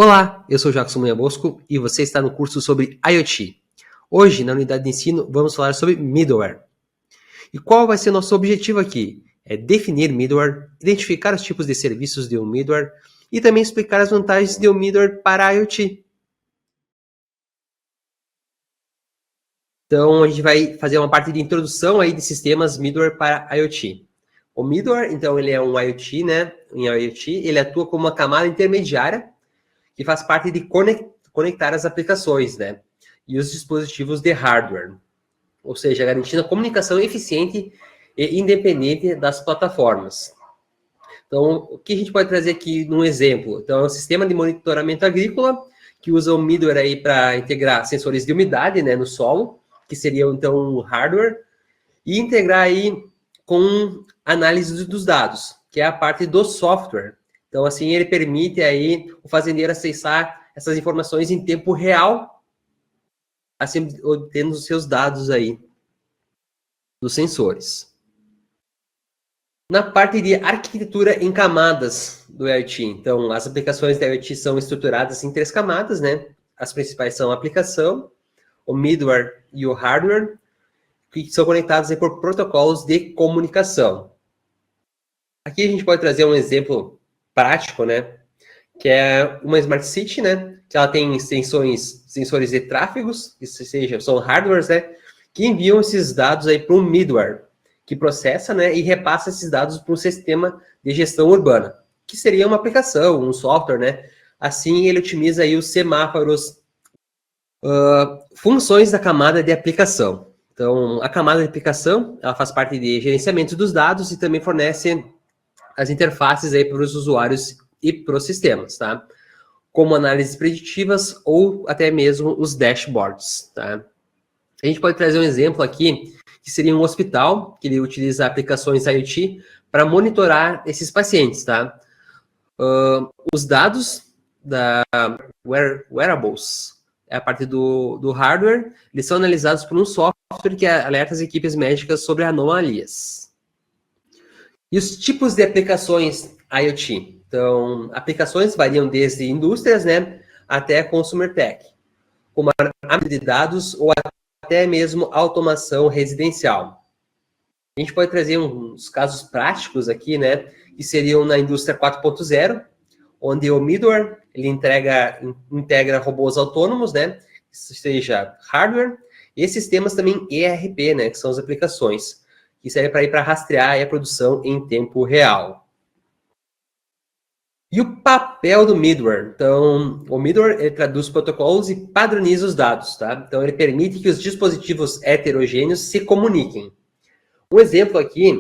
Olá, eu sou o Jackson Munha Bosco e você está no curso sobre IoT. Hoje, na unidade de ensino, vamos falar sobre middleware. E qual vai ser nosso objetivo aqui? É definir middleware, identificar os tipos de serviços de um middleware e também explicar as vantagens de um middleware para IoT. Então, a gente vai fazer uma parte de introdução aí de sistemas middleware para IoT. O middleware, então, ele é um IoT, né? Em IoT, ele atua como uma camada intermediária que faz parte de conectar as aplicações, né? E os dispositivos de hardware. Ou seja, garantindo a comunicação eficiente e independente das plataformas. Então, o que a gente pode trazer aqui num exemplo? Então, é um sistema de monitoramento agrícola que usa o middleware aí para integrar sensores de umidade, né, no solo, que seriam, então, o hardware, e integrar aí com análise dos dados, que é a parte do software. Então, assim, ele permite aí o fazendeiro acessar essas informações em tempo real, assim, obtendo os seus dados aí dos sensores. Na parte de arquitetura em camadas do IoT, então, as aplicações da IoT são estruturadas em 3 camadas, né? As principais são a aplicação, o middleware e o hardware, que são conectados aí por protocolos de comunicação. Aqui a gente pode trazer um exemplo prático, né? Que é uma Smart City, né? Que ela tem sensores de tráfegos, que seja, são hardwares, né? Que enviam esses dados aí para um middleware, que processa, né? E repassa esses dados para um sistema de gestão urbana, que seria uma aplicação, um software, né? Assim, ele otimiza aí os semáforos, funções da camada de aplicação. Então, a camada de aplicação, ela faz parte de gerenciamento dos dados e também fornece as interfaces aí para os usuários e para os sistemas, tá? Como análises preditivas ou até mesmo os dashboards, tá? A gente pode trazer um exemplo aqui, que seria um hospital, que ele utiliza aplicações IoT para monitorar esses pacientes, tá? Os dados da wearables, a partir do hardware, eles são analisados por um software que alerta as equipes médicas sobre anomalias. E os tipos de aplicações IoT? Então, aplicações variam desde indústrias, né, até consumer tech, como análise de dados ou até mesmo automação residencial. A gente pode trazer uns casos práticos aqui, né, que seriam na indústria 4.0, onde o middleware ele integra robôs autônomos, né, seja hardware, e sistemas também ERP, né, que são as aplicações, que serve para ir para rastrear a produção em tempo real. E o papel do middleware? Então, o middleware ele traduz protocolos e padroniza os dados, tá? Então, ele permite que os dispositivos heterogêneos se comuniquem. Um exemplo aqui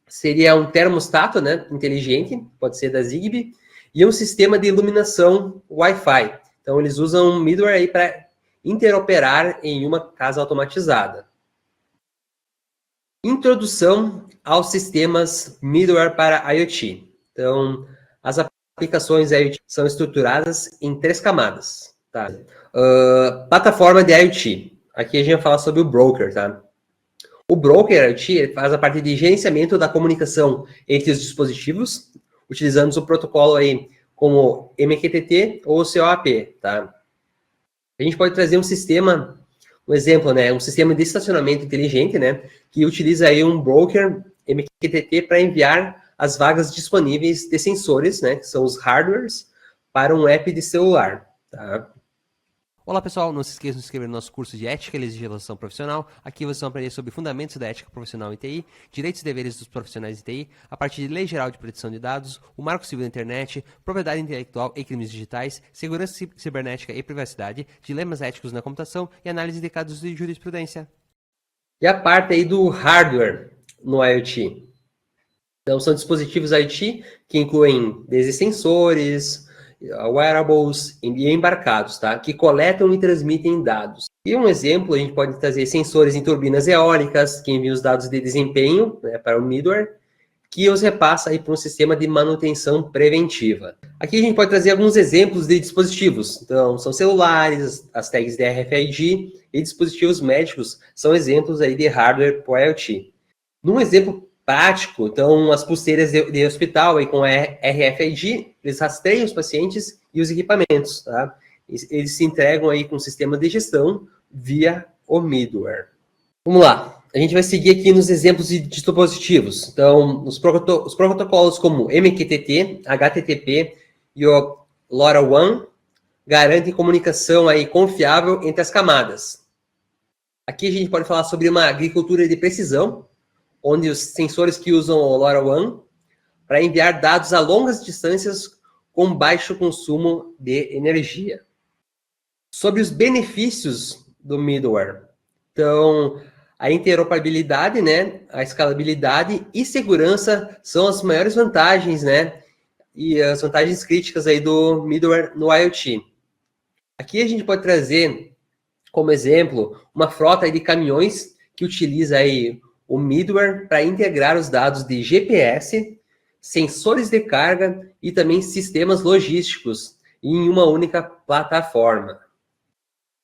seria um termostato, né, inteligente, pode ser da Zigbee, e um sistema de iluminação Wi-Fi. Então, eles usam um middleware aí para interoperar em uma casa automatizada. Introdução aos sistemas middleware para IoT. Então, as aplicações IoT são estruturadas em 3 camadas. Tá? Plataforma de IoT. Aqui a gente vai falar sobre o broker. Tá? O broker IoT faz a parte de gerenciamento da comunicação entre os dispositivos, utilizando o protocolo aí como MQTT ou COAP. Tá? A gente pode trazer um sistema, um exemplo, né, um sistema de estacionamento inteligente, né, que utiliza aí um broker MQTT para enviar as vagas disponíveis de sensores, né, que são os hardwares, para um app de celular, tá? Olá pessoal, não se esqueçam de se inscrever no nosso curso de Ética e Legislação Profissional. Aqui vocês vão aprender sobre fundamentos da ética profissional em TI, direitos e deveres dos profissionais de TI, a partir de Lei Geral de Proteção de Dados, o Marco Civil da Internet, propriedade intelectual e crimes digitais, segurança cibernética e privacidade, dilemas éticos na computação e análise de casos de jurisprudência. E a parte aí do hardware no IoT. Então, são dispositivos IoT que incluem desde sensores, wearables e embarcados, tá? Que coletam e transmitem dados. E um exemplo, a gente pode trazer sensores em turbinas eólicas, que enviam os dados de desempenho, né, para o middleware, que os repassa aí para um sistema de manutenção preventiva. Aqui a gente pode trazer alguns exemplos de dispositivos. Então, são celulares, as tags de RFID e dispositivos médicos são exemplos aí de hardware para IoT. Num exemplo prático, então as pulseiras de hospital aí com RFID, eles rastreiam os pacientes e os equipamentos, tá? Eles se entregam aí com o sistema de gestão via o middleware. Vamos lá, a gente vai seguir aqui nos exemplos de dispositivos. Então, os protocolos como MQTT, HTTP e o LoRaWAN garantem comunicação aí confiável entre as camadas. Aqui a gente pode falar sobre uma agricultura de precisão, onde os sensores que usam o LoRaWAN para enviar dados a longas distâncias com baixo consumo de energia. Sobre os benefícios do middleware. Então, a interoperabilidade, né, a escalabilidade e segurança são as maiores vantagens, né, e as vantagens críticas aí do middleware no IoT. Aqui a gente pode trazer como exemplo uma frota de caminhões que utiliza aí o middleware para integrar os dados de GPS, sensores de carga e também sistemas logísticos em uma única plataforma.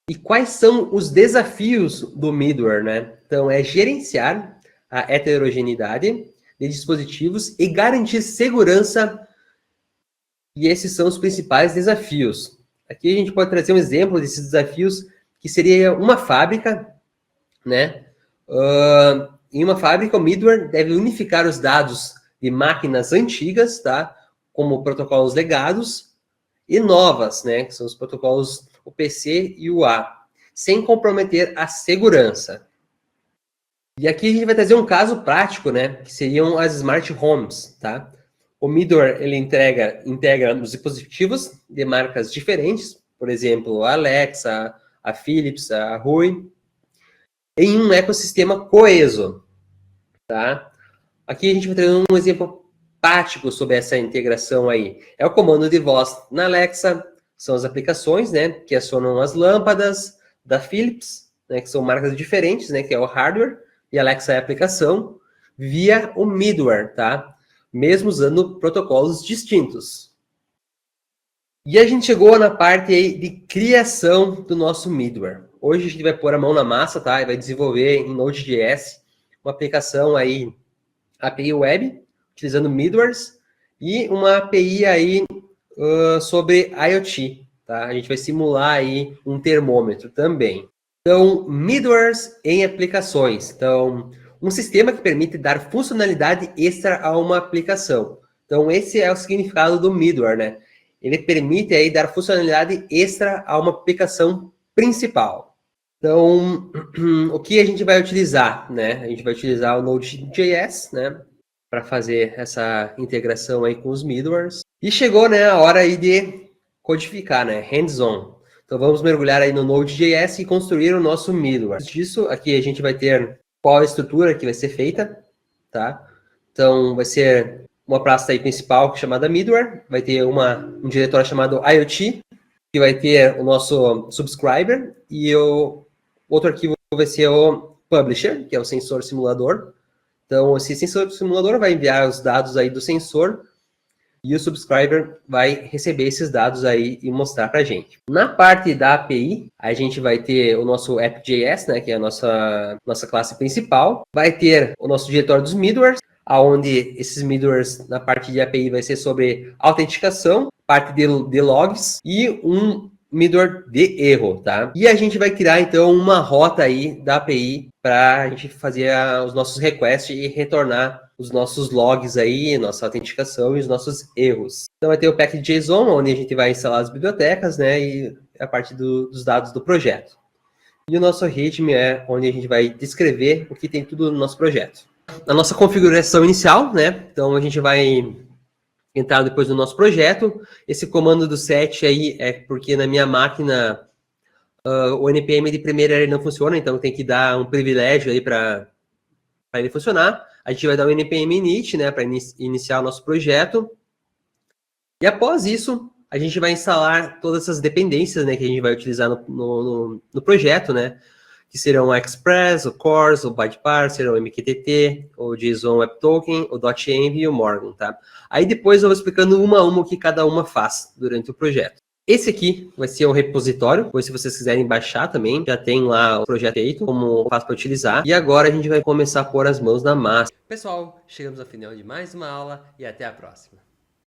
E quais são os desafios do middleware, né? Então, é gerenciar a heterogeneidade de dispositivos e garantir segurança. E esses são os principais desafios. Aqui a gente pode trazer um exemplo desses desafios, que seria uma fábrica, né? Em uma fábrica, o middleware deve unificar os dados de máquinas antigas, tá? Como protocolos legados, e novas, né? Que são os protocolos UPC e UA, sem comprometer a segurança. E aqui a gente vai trazer um caso prático, né? Que seriam as smart homes, tá? O middleware, ele integra os dispositivos de marcas diferentes, por exemplo, a Alexa, a Philips, a Hui, em um ecossistema coeso, tá? Aqui a gente vai trazer um exemplo prático sobre essa integração aí. É o comando de voz na Alexa, são as aplicações, né, que acionam as lâmpadas da Philips, né, que são marcas diferentes, né, que é o hardware, e a Alexa é a aplicação, via o middleware, tá? Mesmo usando protocolos distintos. E a gente chegou na parte aí de criação do nosso middleware. Hoje a gente vai pôr a mão na massa, tá? E vai desenvolver em Node.js uma aplicação aí, API Web, utilizando middlewares, e uma API aí sobre IoT, tá? A gente vai simular aí um termômetro também. Então, middlewares em aplicações. Então, um sistema que permite dar funcionalidade extra a uma aplicação. Então, esse é o significado do middleware, né? Ele permite aí dar funcionalidade extra a uma aplicação principal. Então, o que a gente vai utilizar, né? A gente vai utilizar o Node.js, né? Para fazer essa integração aí com os middlewares. E chegou, né, a hora aí de codificar, né? Hands-on. Então, vamos mergulhar aí no Node.js e construir o nosso middleware. Disso, aqui a gente vai ter qual a estrutura que vai ser feita, tá? Então, vai ser uma pasta aí principal chamada middleware, vai ter um diretório chamado IoT, que vai ter o nosso subscriber, e o outro arquivo vai ser o publisher, que é o sensor simulador. Então, esse sensor simulador vai enviar os dados aí do sensor, e o subscriber vai receber esses dados aí e mostrar para a gente. Na parte da API, a gente vai ter o nosso app.js, né, que é a nossa classe principal. Vai ter o nosso diretório dos middlewares, onde esses middlewares, na parte de API, vai ser sobre autenticação, parte de logs e um middleware de erro, tá? E a gente vai criar, então, uma rota aí da API para a gente fazer os nossos requests e retornar os nossos logs aí, nossa autenticação e os nossos erros. Então vai ter o package.json, onde a gente vai instalar as bibliotecas, né, e a parte dos dados do projeto. E o nosso readme é onde a gente vai descrever o que tem tudo no nosso projeto. Na nossa configuração inicial, né, então a gente vai entrar depois no nosso projeto. Esse comando do set aí é porque na minha máquina o NPM de primeira ele não funciona, então tem que dar um privilégio aí para ele funcionar. A gente vai dar o npm init, né, para iniciar o nosso projeto. E após isso, a gente vai instalar todas essas dependências, né, que a gente vai utilizar no projeto, né, que serão o Express, o CORS, o Byte Parser, o MQTT, o JSON Web Token, o .env e o Morgan, tá? Aí depois eu vou explicando uma a uma o que cada uma faz durante o projeto. Esse aqui vai ser o repositório, depois se vocês quiserem baixar também, já tem lá o projeto feito, como faço para utilizar. E agora a gente vai começar a pôr as mãos na massa. Pessoal, chegamos ao final de mais uma aula e até a próxima.